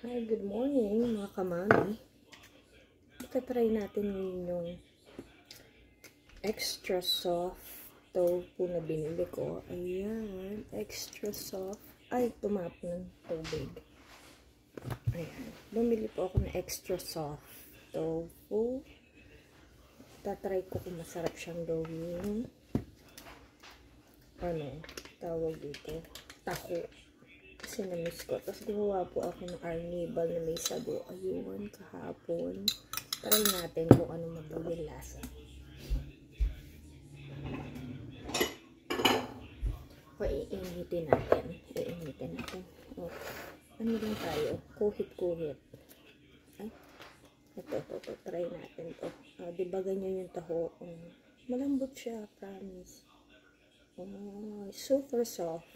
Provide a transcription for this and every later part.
Hi, good morning mga kamami. Itatry natin yung extra soft tofu na binili ko. Ayan, extra soft. Ay, tumapon ng tubig. Ayan, bumili po ako ng extra soft tofu. Tatry ko kung masarap siyang gawin. Tawag dito, taho. Kasi na-miss ko. Tapos gumawa po ako ng arnibal na may sabo. Ayun, kahapon. Try natin kung ano magiging lasa. O, iinitin natin. O, ano lang tayo? Kuhit-kuhit. Ay, ito. Try natin to. Diba ganyan yung taho? Malambot siya, promise. Super soft.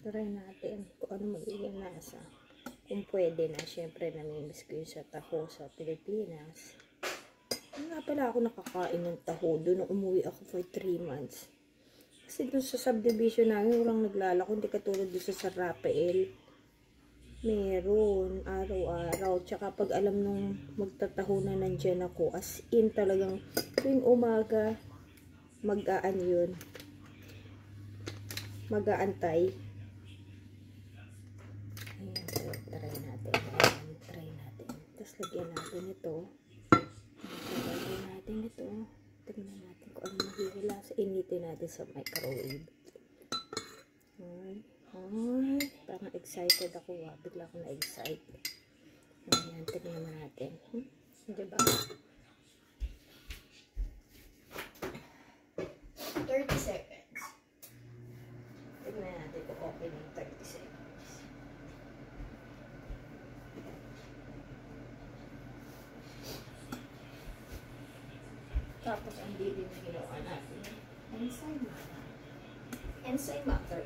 Try natin kung ano magiging lasa. Kung pwede na, syempre namimiss ko yung sa taho sa Pilipinas. Nga pala ako nakakain ng taho doon nung umuwi ako for 3 months. Kasi doon sa subdivision namin, walang naglalako. Hindi katulad doon sa San Rafael. Meron, araw-araw. Tsaka pag alam nung magtataho na nandyan ako, as in talagang tuwing umaga, mag-aantay. Ayan, so, try natin. Tapos lagyan natin ito. Tingnan natin kung ano magiging lasa. Initin natin sa microwave. Ay, parang excited ako. Bigla ako na-excite. Ayan, tingnan natin. Diba? 30 seconds. Tingnan natin kung okay ng 30 seconds. Tapos, ang dili na ginawa natin. Ensaymada.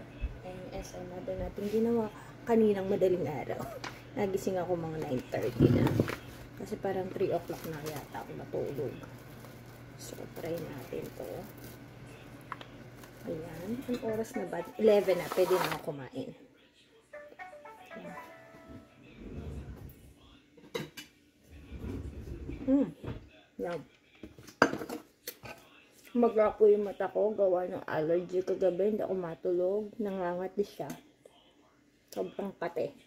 Yung ensaymada natin ginawa kaninang madaling araw. Nagising ako mga 9:30 na. Kasi parang 3 o'clock na yata ako natulog. So, try natin to. Ayan. Ang oras na ba? 11 na. Pwede na ako kumain. Yum. Maga po yung mata ko. Gawa ng allergy kagabi. Hindi ako matulog. Nangangati siya. Sobrang kate.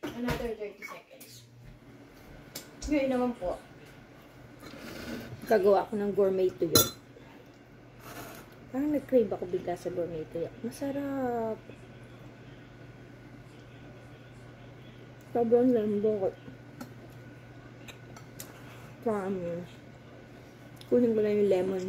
Another 30 seconds. Ngayon naman po, gagawa ako ng gourmet tuyo. Parang nag-crave ako bigla sa gourmet tuyo. Masarap. Sobrang lambot. Promise. Kunin ko lang yung lemon.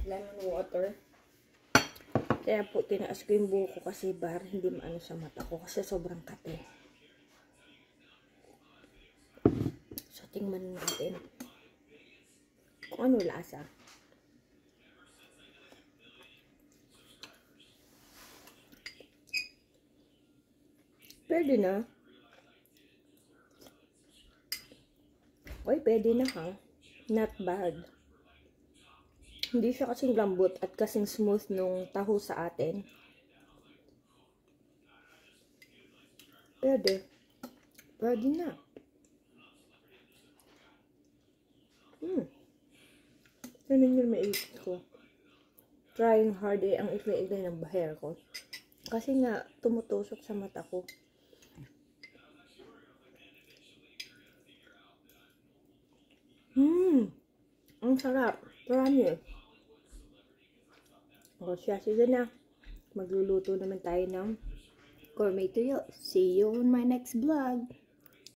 Lemon water. Kaya po, tinaas ko yung buko kasi bar hindi maano sa mata ko kasi sobrang kate. So, tingnan natin kung ano lasa. Pwede na. Oy, pwede na ha. Not bad. Hindi siya kasing lambot at kasing smooth nung taho sa atin. Pwede. Pwede na. Ganun yung maisip ko. Trying hard ang ikli-ikli ng hair ko. Kasi nga, tumutusok sa mata ko. Ang sarap. Marami. O siya, sige na. Magluluto naman tayo ng gourmet tuyo. See you on my next vlog.